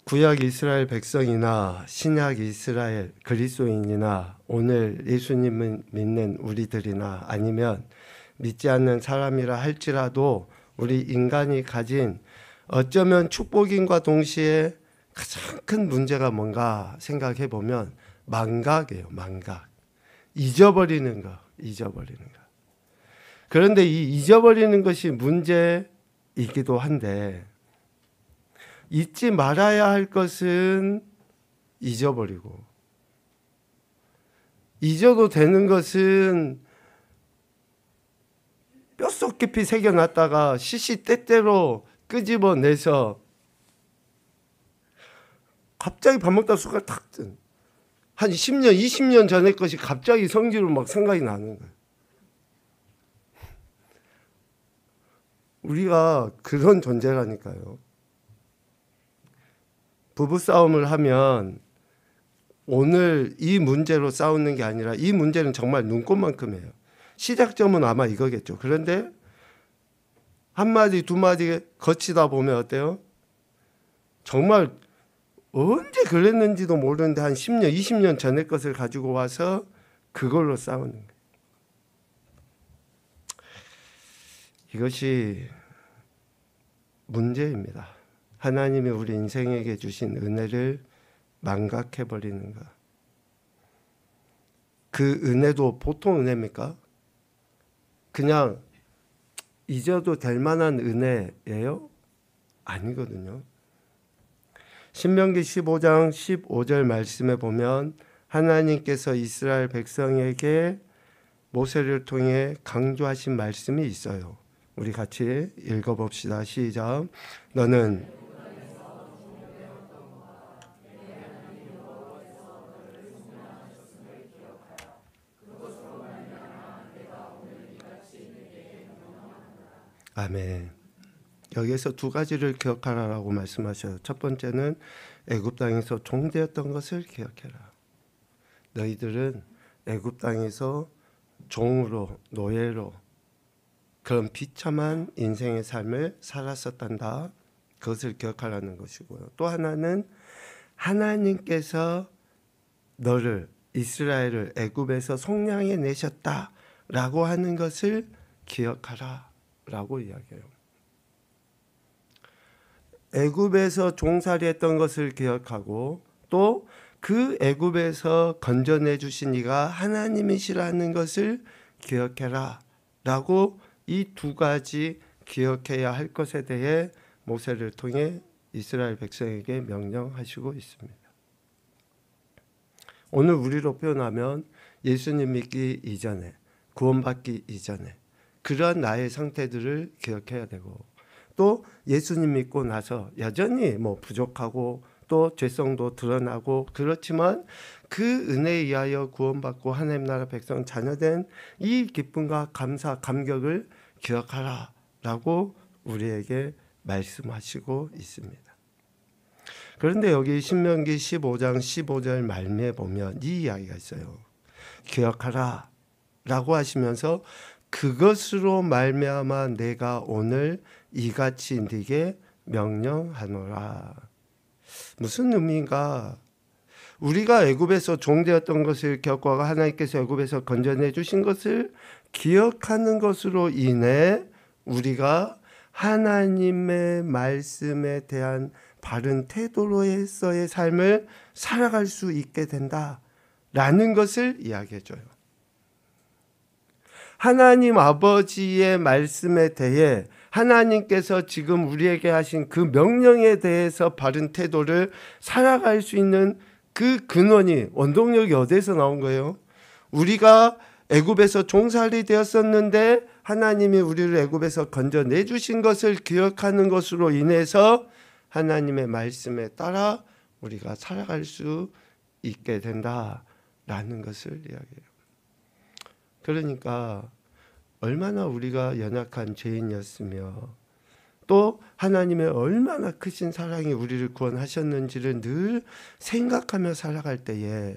구약 이스라엘 백성이나 신약 이스라엘 그리스도인이나 오늘 예수님을 믿는 우리들이나 아니면 믿지 않는 사람이라 할지라도 우리 인간이 가진 어쩌면 축복인과 동시에 가장 큰 문제가 뭔가 생각해 보면 망각이에요. 망각. 잊어버리는 거. 그런데 이 잊어버리는 것이 문제이기도 한데 잊지 말아야 할 것은 잊어버리고 잊어도 되는 것은 뼛속 깊이 새겨놨다가 시시때때로 끄집어내서 갑자기 밥 먹다 숟갈 탁 뜬 한 10년 20년 전의 것이 갑자기 성기로 막 생각이 나는 거예요. 우리가 그런 존재라니까요. 부부싸움을 하면 오늘 이 문제로 싸우는 게 아니라 이 문제는 정말 눈꽃만큼이에요. 시작점은 아마 이거겠죠. 그런데 한마디 두마디 거치다 보면 어때요? 정말 언제 그랬는지도 모르는데 한 10년 20년 전의 것을 가지고 와서 그걸로 싸우는 거예요. 이것이 문제입니다. 하나님이 우리 인생에게 주신 은혜를 망각해버리는 것. 그 은혜도 보통 은혜입니까? 그냥 잊어도 될 만한 은혜예요? 아니거든요. 신명기 15장 15절 말씀에 보면 하나님께서 이스라엘 백성에게 모세를 통해 강조하신 말씀이 있어요. 우리 같이 읽어봅시다. 시작. 너는 아멘. 여기에서 두 가지를 기억하라고 말씀하셔요. 첫 번째는 애굽 땅에서 종되었던 것을 기억해라. 너희들은 애굽 땅에서 종으로 노예로 그런 비참한 인생의 삶을 살았었단다. 그것을 기억하라는 것이고요. 또 하나는 하나님께서 너를 이스라엘을 애굽에서 속량해 내셨다라고 하는 것을 기억하라라고 이야기해요. 애굽에서 종살이했던 것을 기억하고 또 그 애굽에서 건져내 주신 이가 하나님이시라는 것을 기억해라 라고 이 두 가지 기억해야 할 것에 대해 모세를 통해 이스라엘 백성에게 명령하시고 있습니다. 오늘 우리로 표현하면 예수님 믿기 이전에, 구원받기 이전에 그러한 나의 상태들을 기억해야 되고 또 예수님 믿고 나서 여전히 부족하고 또 죄성도 드러나고 그렇지만 그 은혜에 의하여 구원받고 하나님 나라 백성 자녀된 이 기쁨과 감사, 감격을 기억하라 라고 우리에게 말씀하시고 있습니다. 그런데 여기 신명기 15장 15절 말미에 보면 이 이야기가 있어요. 기억하라 라고 하시면서 그것으로 말미암아 내가 오늘 이같이 네게 명령하노라. 무슨 의미인가? 우리가 애굽에서 종되었던 것을 겪고 하나님께서 애굽에서 건져내 주신 것을 기억하는 것으로 인해 우리가 하나님의 말씀에 대한 바른 태도로서의 삶을 살아갈 수 있게 된다라는 것을 이야기해줘요. 하나님 아버지의 말씀에 대해 하나님께서 지금 우리에게 하신 그 명령에 대해서 바른 태도를 살아갈 수 있는 그 근원이, 원동력이 어디에서 나온 거예요? 우리가 애굽에서 종살이 되었었는데 하나님이 우리를 애굽에서 건져내 주신 것을 기억하는 것으로 인해서 하나님의 말씀에 따라 우리가 살아갈 수 있게 된다라는 것을 이야기해요. 그러니까 얼마나 우리가 연약한 죄인이었으며 또 하나님의 얼마나 크신 사랑이 우리를 구원하셨는지를 늘 생각하며 살아갈 때에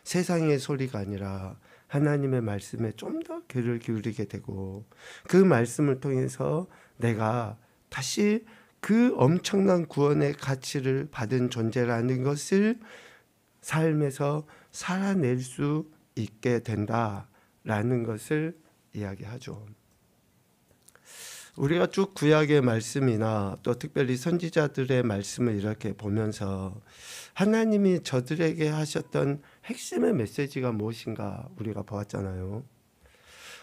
세상의 소리가 아니라 하나님의 말씀에 좀 더 귀를 기울이게 되고 그 말씀을 통해서 내가 다시 그 엄청난 구원의 가치를 받은 존재라는 것을 삶에서 살아낼 수 있게 된다라는 것을 이야기하죠. 우리가 쭉 구약의 말씀이나 또 특별히 선지자들의 말씀을 이렇게 보면서 하나님이 저들에게 하셨던 핵심의 메시지가 무엇인가 우리가 보았잖아요.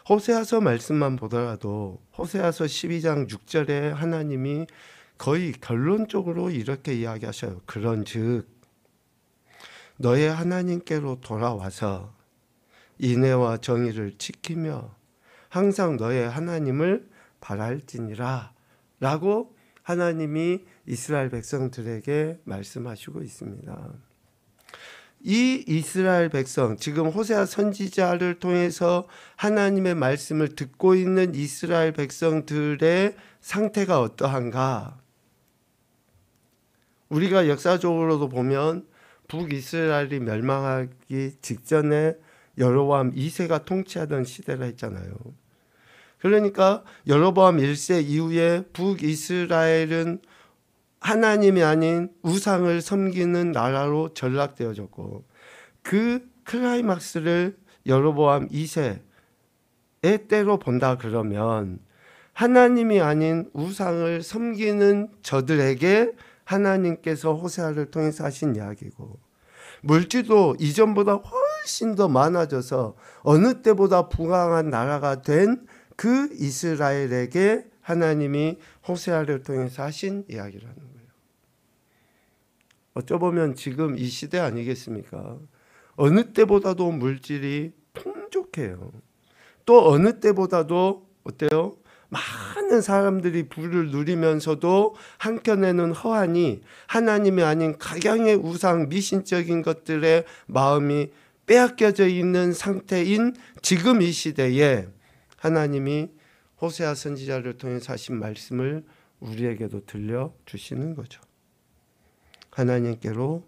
호세아서 말씀만 보더라도 호세아서 12장 6절에 하나님이 거의 결론적으로 이렇게 이야기하셔요. 그런즉 너의 하나님께로 돌아와서 인애와 정의를 지키며 항상 너의 하나님을 바랄지니라 라고 하나님이 이스라엘 백성들에게 말씀하시고 있습니다. 이 이스라엘 백성, 지금 호세아 선지자를 통해서 하나님의 말씀을 듣고 있는 이스라엘 백성들의 상태가 어떠한가? 우리가 역사적으로도 보면 북이스라엘이 멸망하기 직전에 여로보암 2세가 통치하던 시대가 있잖아요. 그러니까 여로보암 1세 이후에 북이스라엘은 하나님이 아닌 우상을 섬기는 나라로 전락되어졌고, 그 클라이막스를 여로보암 2세의 때로 본다 그러면 하나님이 아닌 우상을 섬기는 저들에게 하나님께서 호세아를 통해서 하신 이야기고, 물질도 이전보다 훨씬 더 많아져서 어느 때보다 부강한 나라가 된 그 이스라엘에게 하나님이 호세아를 통해서 하신 이야기라는 거예요. 어쩌보면 지금 이 시대 아니겠습니까? 어느 때보다도 물질이 풍족해요. 또 어느 때보다도 어때요? 많은 사람들이 부를 누리면서도 한켠에는 허하니 하나님이 아닌 각양의 우상 미신적인 것들의 마음이 빼앗겨져 있는 상태인 지금 이 시대에 하나님이 호세아 선지자를 통해서 하신 말씀을 우리에게도 들려주시는 거죠. 하나님께로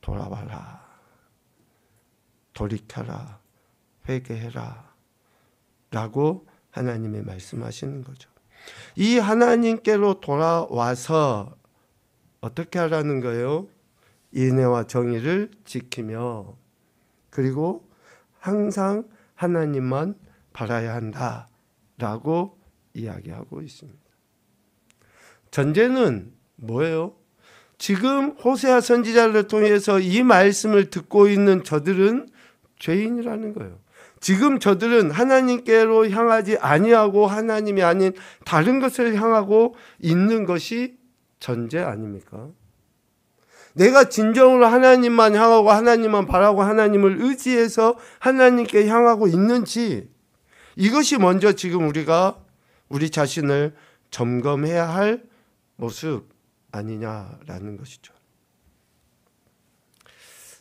돌아와라, 돌이켜라, 회개해라 라고 하나님이 말씀하시는 거죠. 이 하나님께로 돌아와서 어떻게 하라는 거예요? 인애와 정의를 지키며, 그리고 항상 하나님만 바라야 한다라고 이야기하고 있습니다. 전제는 뭐예요? 지금 호세아 선지자를 통해서 이 말씀을 듣고 있는 저들은 죄인이라는 거예요. 지금 저들은 하나님께로 향하지 아니하고 하나님이 아닌 다른 것을 향하고 있는 것이 전제 아닙니까? 내가 진정으로 하나님만 향하고 하나님만 바라고 하나님을 의지해서 하나님께 향하고 있는지, 이것이 먼저 지금 우리가 우리 자신을 점검해야 할 모습 아니냐라는 것이죠.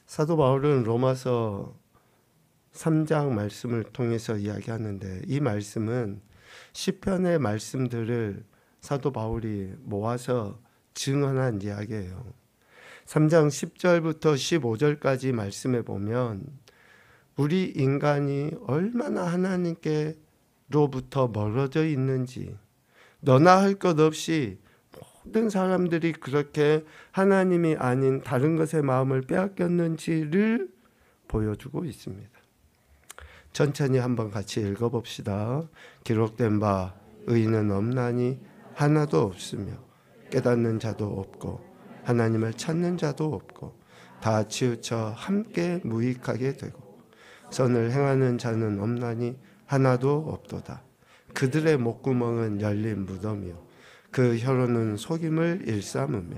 사도 바울은 로마서 3장 말씀을 통해서 이야기하는데, 이 말씀은 시편의 말씀들을 사도 바울이 모아서 증언한 이야기예요. 3장 10절부터 15절까지 말씀에 보면 우리 인간이 얼마나 하나님께로부터 멀어져 있는지, 너나 할 것 없이 모든 사람들이 그렇게 하나님이 아닌 다른 것에 마음을 빼앗겼는지를 보여주고 있습니다. 천천히 한번 같이 읽어봅시다. 기록된 바 의인은 없나니 하나도 없으며 깨닫는 자도 없고 하나님을 찾는 자도 없고 다 치우쳐 함께 무익하게 되고 선을 행하는 자는 없나니 하나도 없도다. 그들의 목구멍은 열린 무덤이요 그 혀로는 속임을 일삼으며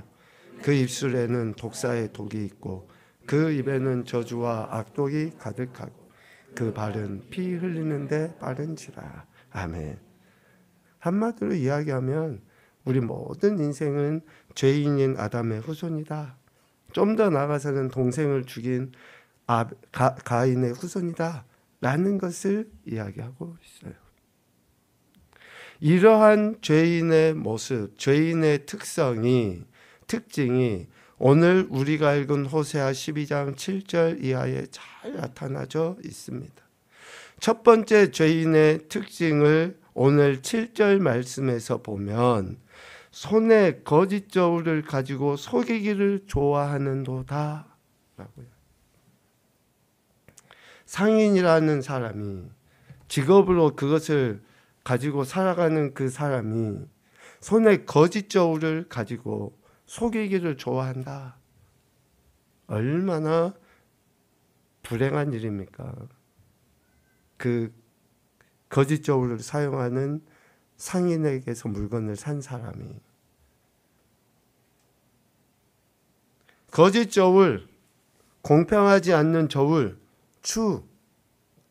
그 입술에는 독사의 독이 있고 그 입에는 저주와 악독이 가득하고 그 발은 피 흘리는데 빠른지라. 아멘. 한마디로 이야기하면 우리 모든 인생은 죄인인 아담의 후손이다. 좀 더 나아가서는 동생을 죽인 가인의 후손이다 라는 것을 이야기하고 있어요. 이러한 죄인의 모습, 죄인의 특징이 오늘 우리가 읽은 호세아 12장 7절 이하에 잘 나타나져 있습니다. 첫 번째 죄인의 특징을 오늘 7절 말씀에서 보면 손에 거짓 저울을 가지고 속이기를 좋아하는도다 라고요. 상인이라는 사람이, 직업으로 그것을 가지고 살아가는 그 사람이 손에 거짓 저울을 가지고 속이기를 좋아한다. 얼마나 불행한 일입니까? 그 거짓 저울을 사용하는 상인에게서 물건을 산 사람이. 거짓 저울, 공평하지 않는 저울, 추,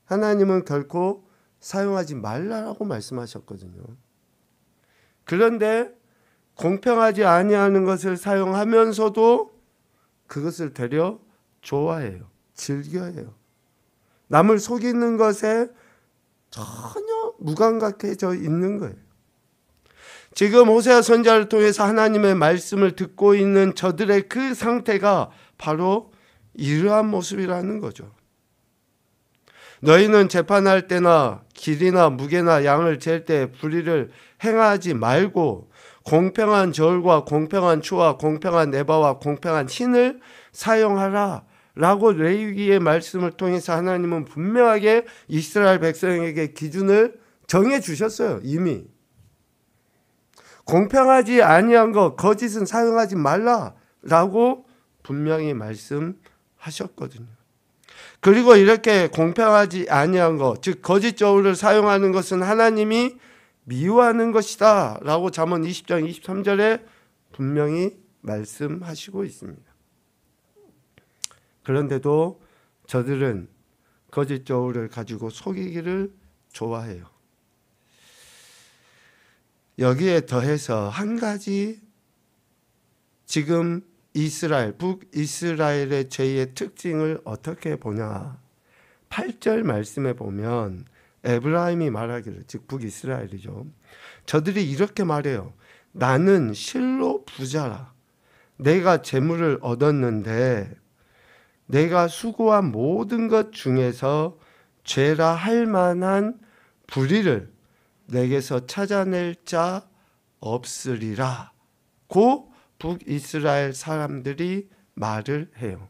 하나님은 결코 사용하지 말라라고 말씀하셨거든요. 그런데 공평하지 아니하는 것을 사용하면서도 그것을 되려 좋아해요. 즐겨해요. 남을 속이는 것에 전혀 무감각해져 있는 거예요. 지금 호세아 선지자를 통해서 하나님의 말씀을 듣고 있는 저들의 그 상태가 바로 이러한 모습이라는 거죠. 너희는 재판할 때나 길이나 무게나 양을 잴 때 불의를 행하지 말고 공평한 저울과 공평한 추와 공평한 에바와 공평한 신을 사용하라 라고 레위기의 말씀을 통해서 하나님은 분명하게 이스라엘 백성에게 기준을 정해 주셨어요. 이미 공평하지 아니한 것, 거짓은 사용하지 말라라고 분명히 말씀하셨거든요. 그리고 이렇게 공평하지 아니한 것, 즉 거짓 저울을 사용하는 것은 하나님이 미워하는 것이다 라고 잠언 20장 23절에 분명히 말씀하시고 있습니다. 그런데도 저들은 거짓 저울을 가지고 속이기를 좋아해요. 여기에 더해서 한 가지, 지금 이스라엘, 북이스라엘의 죄의 특징을 어떻게 보냐. 8절 말씀에 보면 에브라임이 말하기를, 즉 북이스라엘이죠. 저들이 이렇게 말해요. 나는 실로 부자라. 내가 재물을 얻었는데 내가 수고한 모든 것 중에서 죄라 할 만한 불의를 내게서 찾아낼 자 없으리라 고 북이스라엘 사람들이 말을 해요.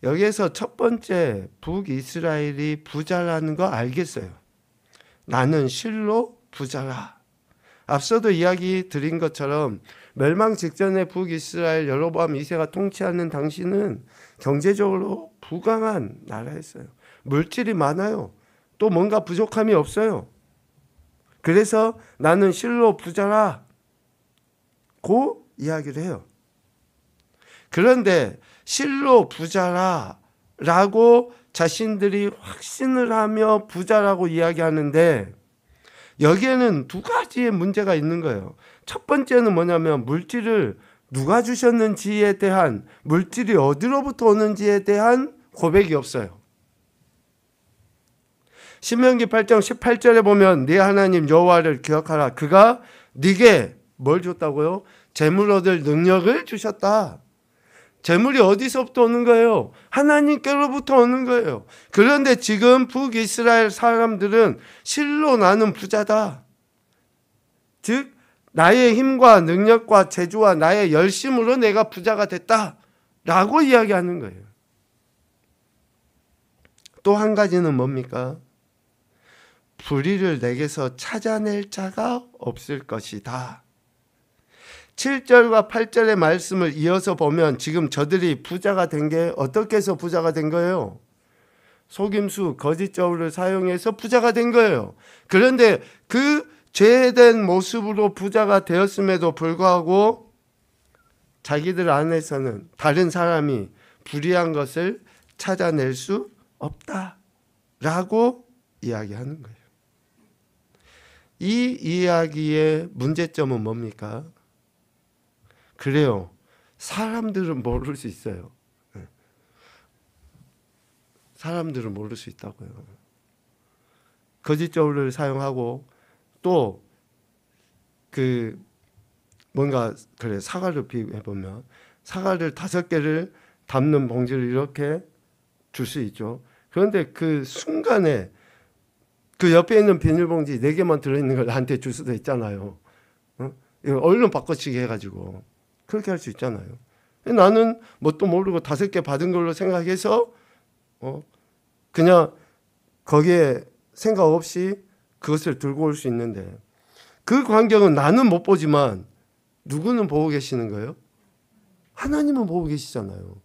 여기에서 첫 번째, 북이스라엘이 부자라는 거 알겠어요. 나는 실로 부자라. 앞서도 이야기 드린 것처럼 멸망 직전에 북이스라엘 여로보암 2세가 통치하는 당시는 경제적으로 부강한 나라였어요. 물질이 많아요. 또 뭔가 부족함이 없어요. 그래서 나는 실로 부자라 고 이야기를 해요. 그런데 실로 부자라 라고 자신들이 확신을 하며 부자라고 이야기하는데 여기에는 두 가지의 문제가 있는 거예요. 첫 번째는 뭐냐면 물질을 누가 주셨는지에 대한, 물질이 어디로부터 오는지에 대한 고백이 없어요. 신명기 8장 18절에 보면 네 하나님 여호와를 기억하라. 그가 네게 뭘 줬다고요? 재물 얻을 능력을 주셨다. 재물이 어디서부터 오는 거예요? 하나님께로부터 오는 거예요. 그런데 지금 북이스라엘 사람들은 실로 나는 부자다. 즉 나의 힘과 능력과 재주와 나의 열심으로 내가 부자가 됐다라고 이야기하는 거예요. 또 한 가지는 뭡니까? 불의를 내게서 찾아낼 자가 없을 것이다. 7절과 8절의 말씀을 이어서 보면 지금 저들이 부자가 된 게 어떻게 해서 부자가 된 거예요? 속임수, 거짓 저울을 사용해서 부자가 된 거예요. 그런데 그 죄된 모습으로 부자가 되었음에도 불구하고 자기들 안에서는 다른 사람이 불의한 것을 찾아낼 수 없다라고 이야기하는 거예요. 이 이야기의 문제점은 뭡니까? 그래요. 사람들은 모를 수 있어요. 사람들은 모를 수 있다고요. 거짓 저울을 사용하고 또 뭔가 그래 사과를 비유해 보면 사과를 5개를 담는 봉지를 이렇게 줄 수 있죠. 그런데 그 순간에 그 옆에 있는 비닐봉지 4개만 들어있는 걸 나한테 줄 수도 있잖아요. 이거 얼른 바꿔치기 해가지고 그렇게 할 수 있잖아요. 나는 뭣도 모르고 5개 받은 걸로 생각해서 그냥 거기에 생각 없이 그것을 들고 올 수 있는데, 그 광경은 나는 못 보지만 누구는 보고 계시는 거예요? 하나님은 보고 계시잖아요.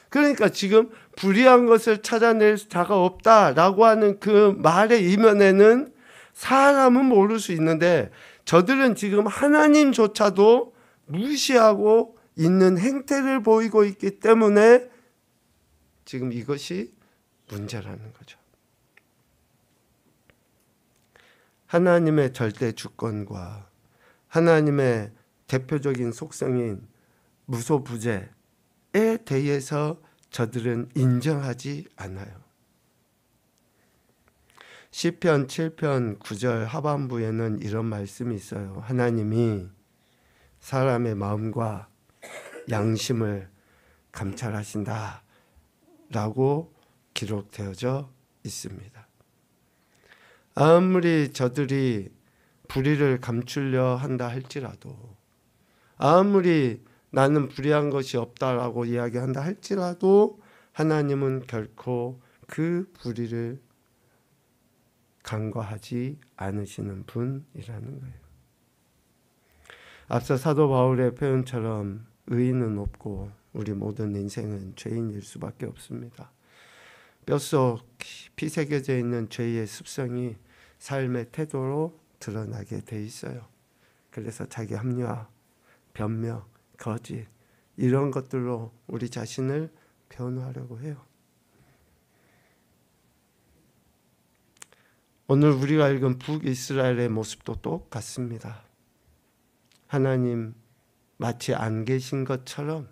그러니까 지금 불의한 것을 찾아낼 자가 없다라고 하는 그 말의 이면에는 사람은 모를 수 있는데 저들은 지금 하나님조차도 무시하고 있는 행태를 보이고 있기 때문에 지금 이것이 문제라는 거죠. 하나님의 절대 주권과 하나님의 대표적인 속성인 무소부재에 대해서 저들은 인정하지 않아요. 시편 7편 9절 하반부에는 이런 말씀이 있어요. 하나님이 사람의 마음과 양심을 감찰하신다 라고 기록되어져 있습니다. 아무리 저들이 불의를 감추려 한다 할지라도, 아무리 나는 불의한 것이 없다라고 이야기한다 할지라도 하나님은 결코 그 불의를 간과하지 않으시는 분이라는 거예요. 앞서 사도 바울의 표현처럼 의인은 없고 우리 모든 인생은 죄인일 수밖에 없습니다. 뼛속 깊이 새겨져 있는 죄의 습성이 삶의 태도로 드러나게 돼 있어요. 그래서 자기 합리화, 변명, 거짓 이런 것들로 우리 자신을 변호하려고 해요. 오늘 우리가 읽은 북이스라엘의 모습도 똑같습니다. 하나님 마치 안 계신 것처럼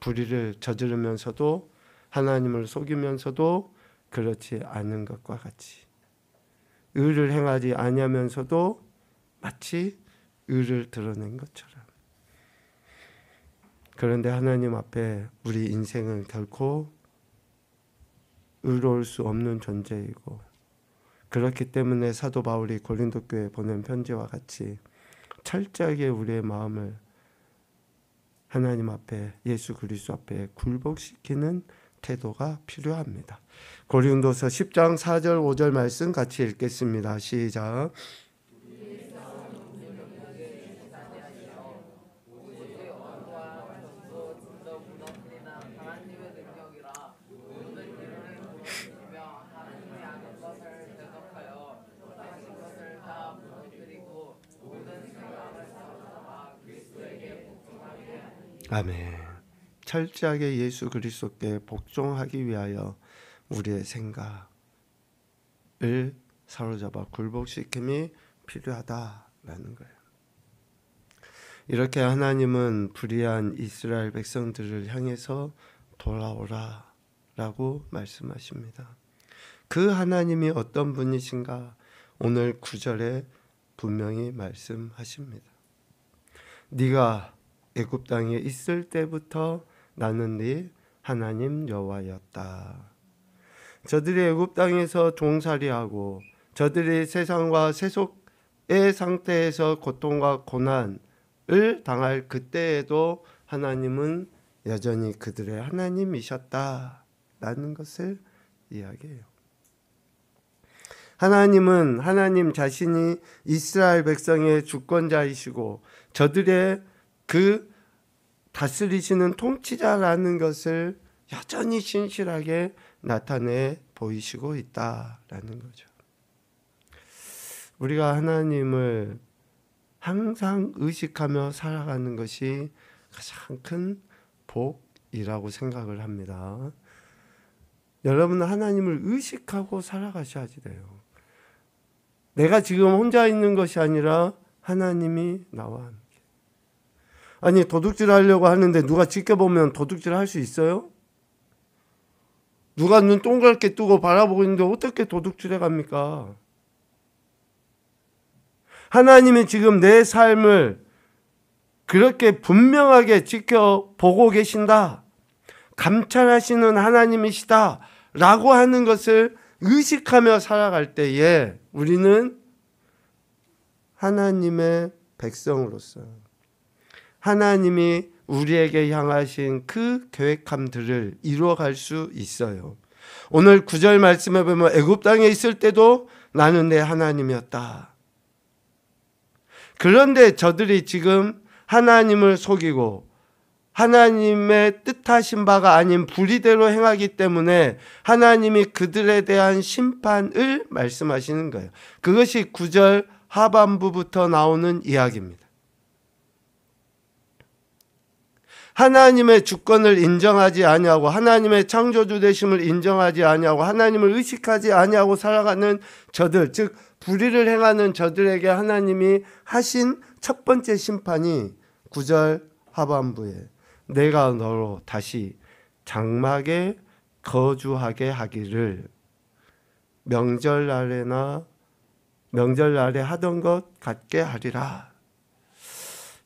불의를 저지르면서도 하나님을 속이면서도 그렇지 않은 것과 같이 의를 행하지 아니하면서도 마치 의를 드러낸 것처럼. 그런데 하나님 앞에 우리 인생은 결코 의로울 수 없는 존재이고, 그렇기 때문에 사도 바울이 고린도 교회에 보낸 편지와 같이 철저하게 우리의 마음을 하나님 앞에, 예수 그리스도 앞에 굴복시키는 태도가 필요합니다. 고린도서 10장 4절 5절 말씀 같이 읽겠습니다. 시작. 아멘. 철저하게 예수 그리스도께 복종하기 위하여 우리의 생각을 사로잡아 굴복시킴이 필요하다라는 거예요. 이렇게 하나님은 불의한 이스라엘 백성들을 향해서 돌아오라라고 말씀하십니다. 그 하나님이 어떤 분이신가? 오늘 9절에 분명히 말씀하십니다. 네가 애굽 땅에 있을 때부터 나는 네 하나님 여호와였다. 저들이 애굽 땅에서 종살이하고 저들이 세상과 세속의 상태에서 고통과 고난을 당할 그때에도 하나님은 여전히 그들의 하나님이셨다라는 것을 이야기해요. 하나님은 하나님 자신이 이스라엘 백성의 주권자이시고 저들의 그 다스리시는 통치자라는 것을 여전히 신실하게 나타내 보이시고 있다라는 거죠. 우리가 하나님을 항상 의식하며 살아가는 것이 가장 큰 복이라고 생각을 합니다. 여러분은 하나님을 의식하고 살아가셔야지 돼요. 내가 지금 혼자 있는 것이 아니라 하나님이 나와 함께. 아니, 도둑질 하려고 하는데 누가 지켜보면 도둑질 할 수 있어요? 누가 눈 동그랗게 뜨고 바라보고 있는데 어떻게 도둑질해 갑니까? 하나님이 지금 내 삶을 그렇게 분명하게 지켜보고 계신다, 감찰하시는 하나님이시다 라고 하는 것을 의식하며 살아갈 때에 우리는 하나님의 백성으로서 하나님이 우리에게 향하신 그 계획함들을 이루어갈 수 있어요. 오늘 9절 말씀에 보면 애굽 땅에 있을 때도 나는 내 하나님이었다. 그런데 저들이 지금 하나님을 속이고 하나님의 뜻하신 바가 아닌 불의대로 행하기 때문에 하나님이 그들에 대한 심판을 말씀하시는 거예요. 그것이 9절 하반부부터 나오는 이야기입니다. 하나님의 주권을 인정하지 아니하고 하나님의 창조주 되심을 인정하지 아니하고 하나님을 의식하지 아니하고 살아가는 저들, 즉 불의를 행하는 저들에게 하나님이 하신 첫 번째 심판이 9절 하반부에 내가 너로 다시 장막에 거주하게 하기를 명절날에 하던 것 같게 하리라.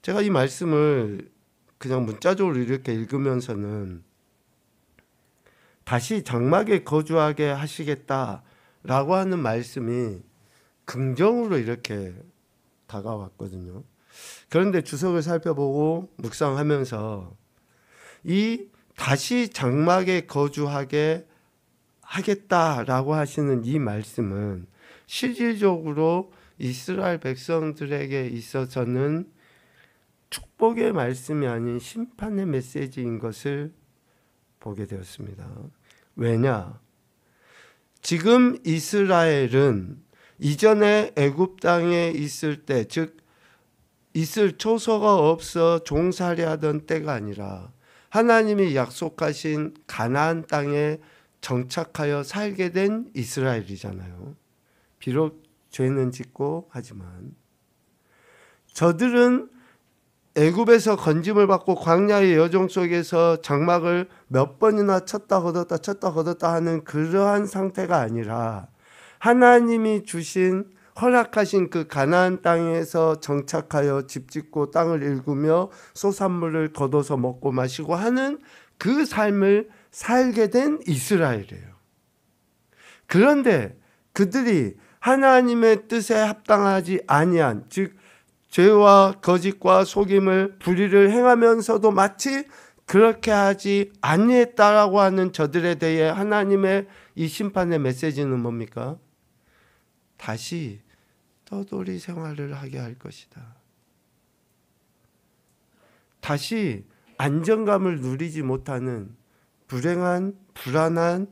제가 이 말씀을 그냥 문자적으로 이렇게 읽으면서는 다시 장막에 거주하게 하시겠다라고 하는 말씀이 긍정으로 이렇게 다가왔거든요. 그런데 주석을 살펴보고 묵상하면서 이 다시 장막에 거주하게 하겠다라고 하시는 이 말씀은 실질적으로 이스라엘 백성들에게 있어서는 축복의 말씀이 아닌 심판의 메시지인 것을 보게 되었습니다. 왜냐? 지금 이스라엘은 이전에 애굽 땅에 있을 때, 즉 있을 초소가 없어 종살이하던 때가 아니라 하나님이 약속하신 가나안 땅에 정착하여 살게 된 이스라엘이잖아요. 비록 죄는 짓고 하지만 저들은 애굽에서 건짐을 받고 광야의 여정 속에서 장막을 몇 번이나 쳤다 걷었다 하는 그러한 상태가 아니라 하나님이 주신 허락하신 그 가나안 땅에서 정착하여 집 짓고 땅을 일구며 소산물을 거둬서 먹고 마시고 하는 그 삶을 살게 된 이스라엘이에요. 그런데 그들이 하나님의 뜻에 합당하지 아니한, 즉 죄와 거짓과 속임을 불의를 행하면서도 마치 그렇게 하지 아니했다라고 하는 저들에 대해 하나님의 이 심판의 메시지는 뭡니까? 다시 떠돌이 생활을 하게 할 것이다. 다시 안정감을 누리지 못하는 불행한, 불안한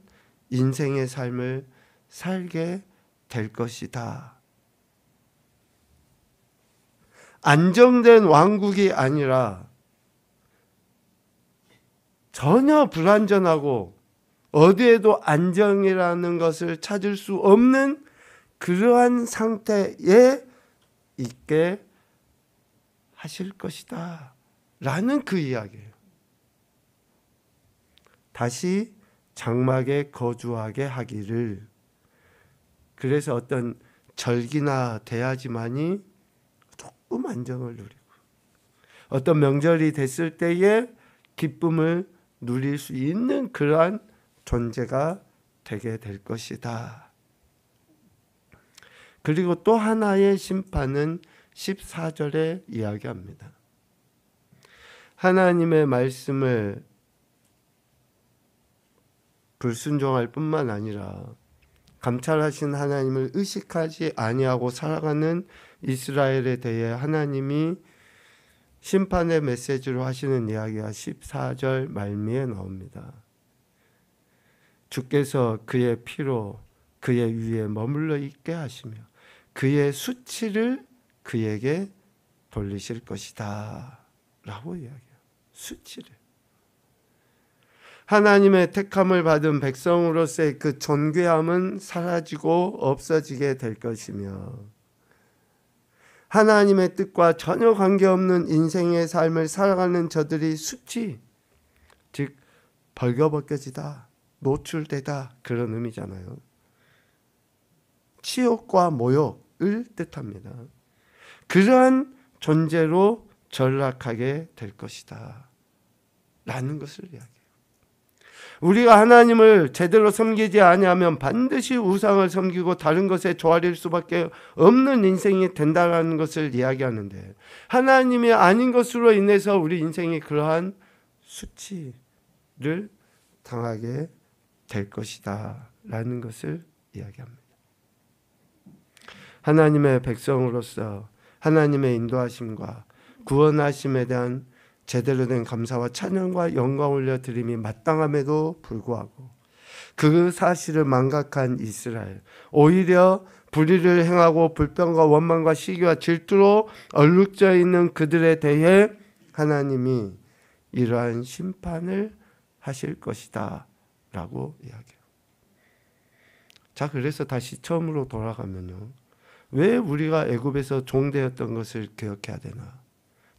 인생의 삶을 살게 될 것이다. 안정된 왕국이 아니라 전혀 불안전하고 어디에도 안정이라는 것을 찾을 수 없는 그러한 상태에 있게 하실 것이다 라는 그 이야기예요. 다시 장막에 거주하게 하기를. 그래서 어떤 절기나 대야지만이 조금 안정을 누리고 어떤 명절이 됐을 때에 기쁨을 누릴 수 있는 그러한 존재가 되게 될 것이다. 그리고 또 하나의 심판은 14절에 이야기합니다. 하나님의 말씀을 불순종할 뿐만 아니라 감찰하신 하나님을 의식하지 아니하고 살아가는 이스라엘에 대해 하나님이 심판의 메시지로 하시는 이야기가 14절 말미에 나옵니다. 주께서 그의 피로 그의 위에 머물러 있게 하시며 그의 수치를 그에게 돌리실 것이다 라고 이야기해요. 수치를. 하나님의 택함을 받은 백성으로서의 그 존귀함은 사라지고 없어지게 될 것이며 하나님의 뜻과 전혀 관계없는 인생의 삶을 살아가는 저들이 수치, 즉 벌거벗겨지다, 노출되다 그런 의미잖아요. 치욕과 모욕을 뜻합니다. 그러한 존재로 전락하게 될 것이다 라는 것을 이야기해요. 우리가 하나님을 제대로 섬기지 아니하면 반드시 우상을 섬기고 다른 것에 조아릴 수밖에 없는 인생이 된다는 것을 이야기하는데, 하나님이 아닌 것으로 인해서 우리 인생이 그러한 수치를 당하게 될 것이다 라는 것을 이야기합니다. 하나님의 백성으로서 하나님의 인도하심과 구원하심에 대한 제대로 된 감사와 찬양과 영광 올려드림이 마땅함에도 불구하고 그 사실을 망각한 이스라엘, 오히려 불의를 행하고 불평과 원망과 시기와 질투로 얼룩져 있는 그들에 대해 하나님이 이러한 심판을 하실 것이다 라고 이야기해요. 자, 그래서 다시 처음으로 돌아가면요, 왜 우리가 애굽에서 종되었던 것을 기억해야 되나?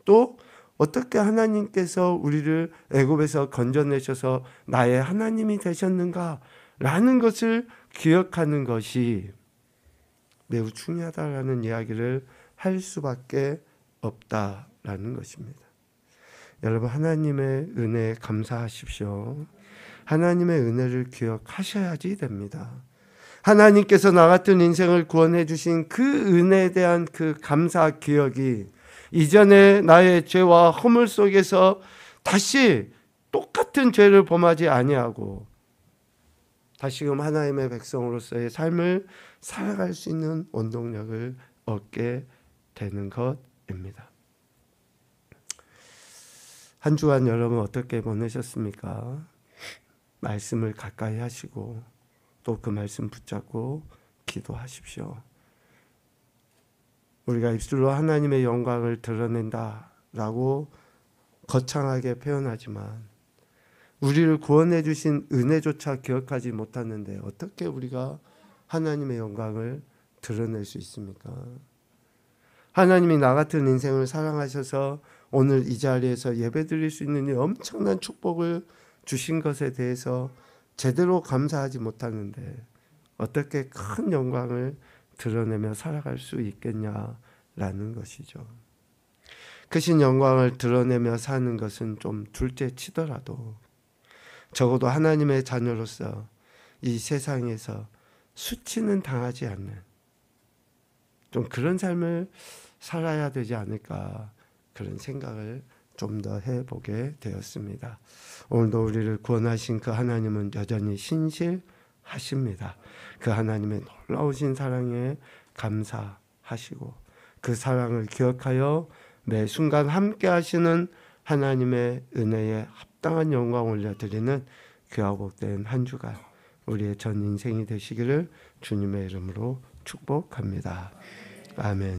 또 어떻게 하나님께서 우리를 애굽에서 건져내셔서 나의 하나님이 되셨는가? 라는 것을 기억하는 것이 매우 중요하다라는 이야기를 할 수밖에 없다라는 것입니다. 여러분, 하나님의 은혜에 감사하십시오. 하나님의 은혜를 기억하셔야지 됩니다. 하나님께서 나 같은 인생을 구원해 주신 그 은혜에 대한 그 감사 기억이 이전에 나의 죄와 허물 속에서 다시 똑같은 죄를 범하지 아니하고 다시금 하나님의 백성으로서의 삶을 살아갈 수 있는 원동력을 얻게 되는 것입니다. 한 주간 여러분 어떻게 보내셨습니까? 말씀을 가까이 하시고 또 그 말씀 붙잡고 기도하십시오. 우리가 입술로 하나님의 영광을 드러낸다라고 거창하게 표현하지만 우리를 구원해 주신 은혜조차 기억하지 못하는데 어떻게 우리가 하나님의 영광을 드러낼 수 있습니까? 하나님이 나 같은 인생을 사랑하셔서 오늘 이 자리에서 예배드릴 수 있는 이 엄청난 축복을 주신 것에 대해서 제대로 감사하지 못하는데 어떻게 큰 영광을 드러내며 살아갈 수 있겠냐라는 것이죠. 크신 영광을 드러내며 사는 것은 좀 둘째 치더라도 적어도 하나님의 자녀로서 이 세상에서 수치는 당하지 않는 좀 그런 삶을 살아야 되지 않을까, 그런 생각을 좀 더 해보게 되었습니다. 오늘도 우리를 구원하신 그 하나님은 여전히 신실하십니다. 그 하나님의 놀라우신 사랑에 감사하시고 그 사랑을 기억하여 매 순간 함께 하시는 하나님의 은혜에 합당한 영광 올려드리는 귀하고 복된 한 주간 우리의 전 인생이 되시기를 주님의 이름으로 축복합니다. 아멘.